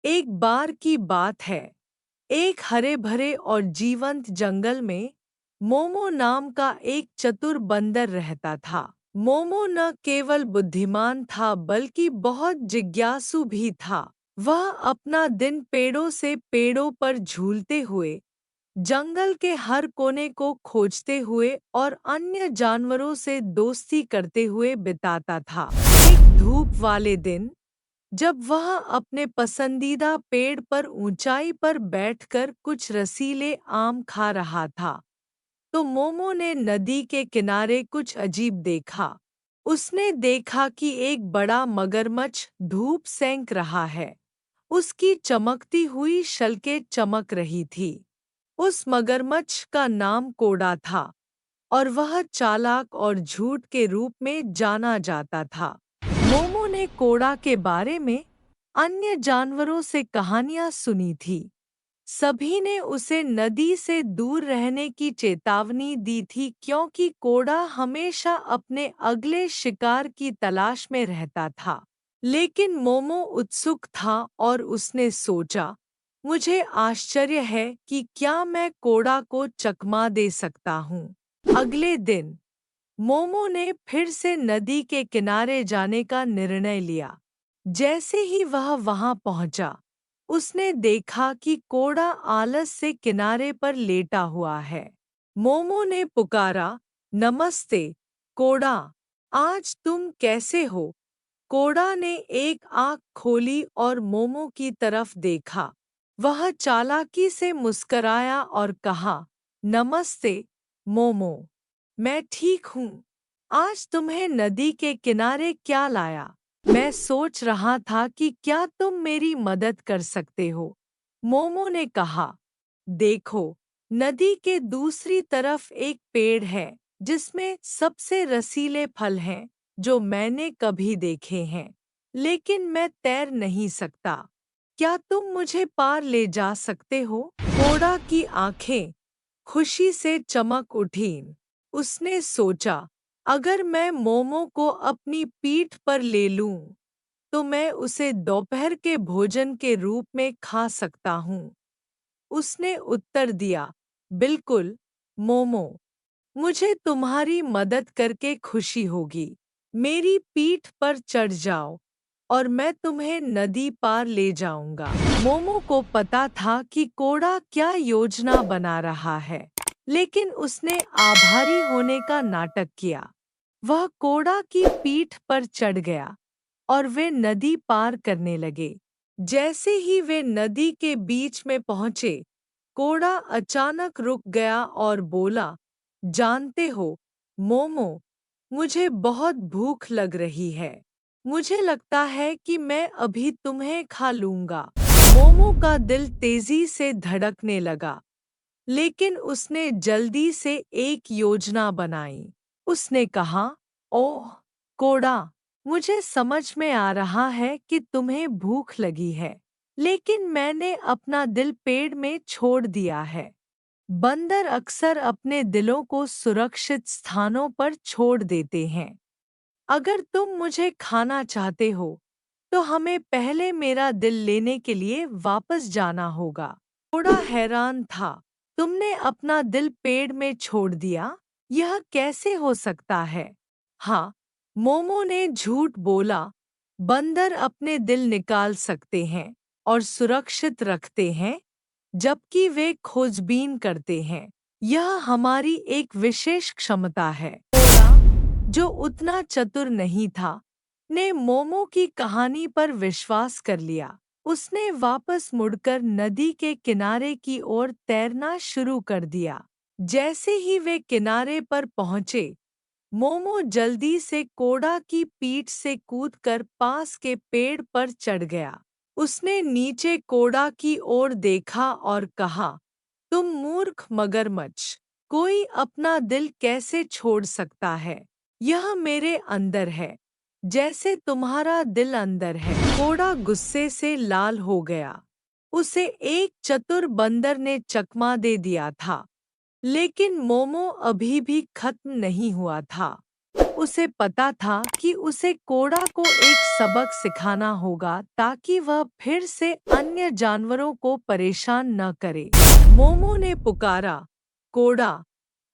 एक बार की बात है। एक हरे भरे और जीवंत जंगल में मोमो नाम का एक चतुर बंदर रहता था। मोमो न केवल बुद्धिमान था बल्कि बहुत जिज्ञासु भी था। वह अपना दिन पेड़ों से पेड़ों पर झूलते हुए, जंगल के हर कोने को खोजते हुए और अन्य जानवरों से दोस्ती करते हुए बिताता था। एक धूप वाले दिन, जब वह अपने पसंदीदा पेड़ पर ऊंचाई पर बैठकर कुछ रसीले आम खा रहा था, तो मोमो ने नदी के किनारे कुछ अजीब देखा। उसने देखा कि एक बड़ा मगरमच्छ धूप सेंक रहा है। उसकी चमकती हुई शल्कें चमक रही थी। उस मगरमच्छ का नाम कोड़ा था और वह चालाक और झूठ के रूप में जाना जाता था। मोमो ने कोड़ा के बारे में अन्य जानवरों से कहानियां सुनी थी। सभी ने उसे नदी से दूर रहने की चेतावनी दी थी क्योंकि कोड़ा हमेशा अपने अगले शिकार की तलाश में रहता था। लेकिन मोमो उत्सुक था और उसने सोचा, मुझे आश्चर्य है कि क्या मैं कोड़ा को चकमा दे सकता हूँ। अगले दिन मोमो ने फिर से नदी के किनारे जाने का निर्णय लिया। जैसे ही वह वहां पहुंचा, उसने देखा कि कोड़ा आलस से किनारे पर लेटा हुआ है। मोमो ने पुकारा, नमस्ते, कोड़ा, आज तुम कैसे हो? कोड़ा ने एक आंख खोली और मोमो की तरफ देखा। वह चालाकी से मुस्कराया और कहा, नमस्ते, मोमो। मैं ठीक हूँ। आज तुम्हें नदी के किनारे क्या लाया? मैं सोच रहा था कि क्या तुम मेरी मदद कर सकते हो। मोमो ने कहा, देखो, नदी के दूसरी तरफ एक पेड़ है जिसमें सबसे रसीले फल हैं जो मैंने कभी देखे हैं, लेकिन मैं तैर नहीं सकता। क्या तुम मुझे पार ले जा सकते हो? कोड़ा की आंखें खुशी से चमक उठीं। उसने सोचा, अगर मैं मोमो को अपनी पीठ पर ले लूं, तो मैं उसे दोपहर के भोजन के रूप में खा सकता हूँ। उसने उत्तर दिया, बिल्कुल, मोमो, मुझे तुम्हारी मदद करके खुशी होगी। मेरी पीठ पर चढ़ जाओ और मैं तुम्हें नदी पार ले जाऊंगा। मोमो को पता था कि कोड़ा क्या योजना बना रहा है, लेकिन उसने आभारी होने का नाटक किया। वह कोड़ा की पीठ पर चढ़ गया और वे नदी पार करने लगे। जैसे ही वे नदी के बीच में पहुंचे, कोड़ा अचानक रुक गया और बोला, जानते हो, मोमो, मुझे बहुत भूख लग रही है। मुझे लगता है कि मैं अभी तुम्हें खा लूंगा। मोमो का दिल तेजी से धड़कने लगा, लेकिन उसने जल्दी से एक योजना बनाई। उसने कहा, ओह, कोड़ा, मुझे समझ में आ रहा है कि तुम्हें भूख लगी है, लेकिन मैंने अपना दिल पेड़ में छोड़ दिया है। बंदर अक्सर अपने दिलों को सुरक्षित स्थानों पर छोड़ देते हैं। अगर तुम मुझे खाना चाहते हो, तो हमें पहले मेरा दिल लेने के लिए वापस जाना होगा। घोड़ा हैरान था। तुमने अपना दिल पेड़ में छोड़ दिया? यह कैसे हो सकता है? हाँ, मोमो ने झूठ बोला। बंदर अपने दिल निकाल सकते हैं और सुरक्षित रखते हैं, जबकि वे खोजबीन करते हैं। यह हमारी एक विशेष क्षमता है। जो उतना चतुर नहीं था, ने मोमो की कहानी पर विश्वास कर लिया। उसने वापस मुड़कर नदी के किनारे की ओर तैरना शुरू कर दिया। जैसे ही वे किनारे पर पहुंचे, मोमो जल्दी से कोड़ा की पीठ से कूदकर पास के पेड़ पर चढ़ गया। उसने नीचे कोड़ा की ओर देखा और कहा, तुम मूर्ख मगरमच्छ, कोई अपना दिल कैसे छोड़ सकता है? यह मेरे अंदर है, जैसे तुम्हारा दिल अंदर है। कोड़ा गुस्से से लाल हो गया। उसे एक चतुर बंदर ने चकमा दे दिया था, लेकिन मोमो अभी भी खत्म नहीं हुआ था। उसे पता था कि उसे कोड़ा को एक सबक सिखाना होगा ताकि वह फिर से अन्य जानवरों को परेशान न करे। मोमो ने पुकारा, कोड़ा,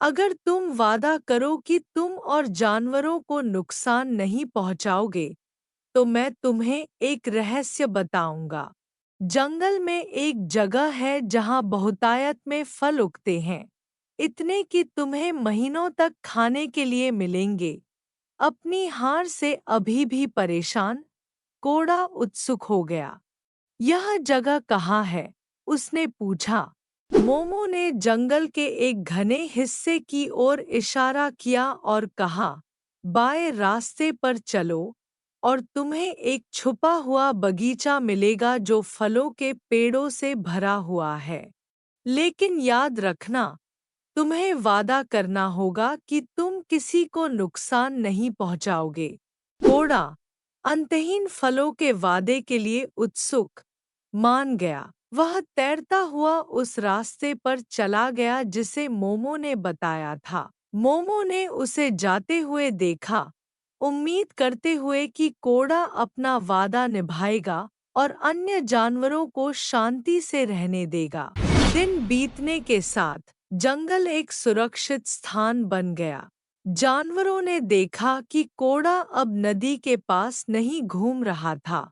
अगर तुम वादा करो कि तुम और जानवरों को नुकसान नहीं पहुंचाओगे, तो मैं तुम्हें एक रहस्य बताऊंगा। जंगल में एक जगह है जहां बहुतायत में फल उगते हैं, इतने कि तुम्हें महीनों तक खाने के लिए मिलेंगे। अपनी हार से अभी भी परेशान, कोड़ा उत्सुक हो गया। यह जगह कहाँ है? उसने पूछा। मोमो ने जंगल के एक घने हिस्से की ओर इशारा किया और कहा, बाएं रास्ते पर चलो और तुम्हें एक छुपा हुआ बगीचा मिलेगा जो फलों के पेड़ों से भरा हुआ है। लेकिन याद रखना, तुम्हें वादा करना होगा कि तुम किसी को नुकसान नहीं पहुंचाओगे। घोड़ा, अंतहीन फलों के वादे के लिए उत्सुक, मान गया। वह तैरता हुआ उस रास्ते पर चला गया जिसे मोमो ने बताया था। मोमो ने उसे जाते हुए देखा, उम्मीद करते हुए कि कोड़ा अपना वादा निभाएगा और अन्य जानवरों को शांति से रहने देगा। दिन बीतने के साथ जंगल एक सुरक्षित स्थान बन गया। जानवरों ने देखा कि कोड़ा अब नदी के पास नहीं घूम रहा था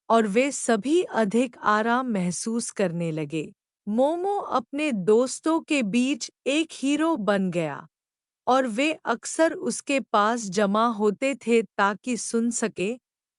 और वे सभी अधिक आराम महसूस करने लगे। मोमो अपने दोस्तों के बीच एक हीरो बन गया और वे अक्सर उसके पास जमा होते थे ताकि सुन सके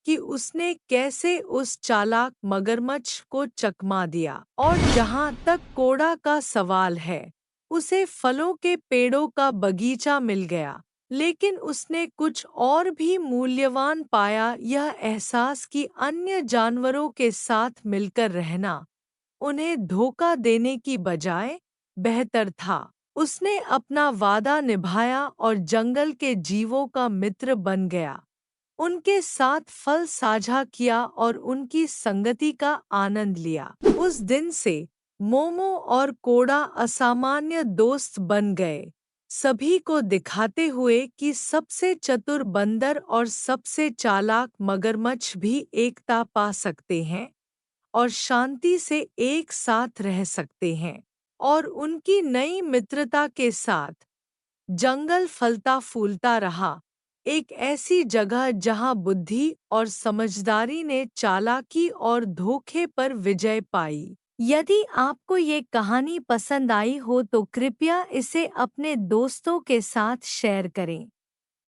कि उसने कैसे उस चालाक मगरमच्छ को चकमा दिया। और जहाँ तक कोड़ा का सवाल है, उसे फलों के पेड़ों का बगीचा मिल गया, लेकिन उसने कुछ और भी मूल्यवान पाया, यह एहसास कि अन्य जानवरों के साथ मिलकर रहना उन्हें धोखा देने की बजाय बेहतर था। उसने अपना वादा निभाया और जंगल के जीवों का मित्र बन गया, उनके साथ फल साझा किया और उनकी संगति का आनंद लिया। उस दिन से मोमो और कोड़ा असामान्य दोस्त बन गए, सभी को दिखाते हुए कि सबसे चतुर बंदर और सबसे चालाक मगरमच्छ भी एकता पा सकते हैं और शांति से एक साथ रह सकते हैं। और उनकी नई मित्रता के साथ जंगल फलता फूलता रहा, एक ऐसी जगह जहां बुद्धि और समझदारी ने चालाकी और धोखे पर विजय पाई। यदि आपको ये कहानी पसंद आई हो तो कृपया इसे अपने दोस्तों के साथ शेयर करें।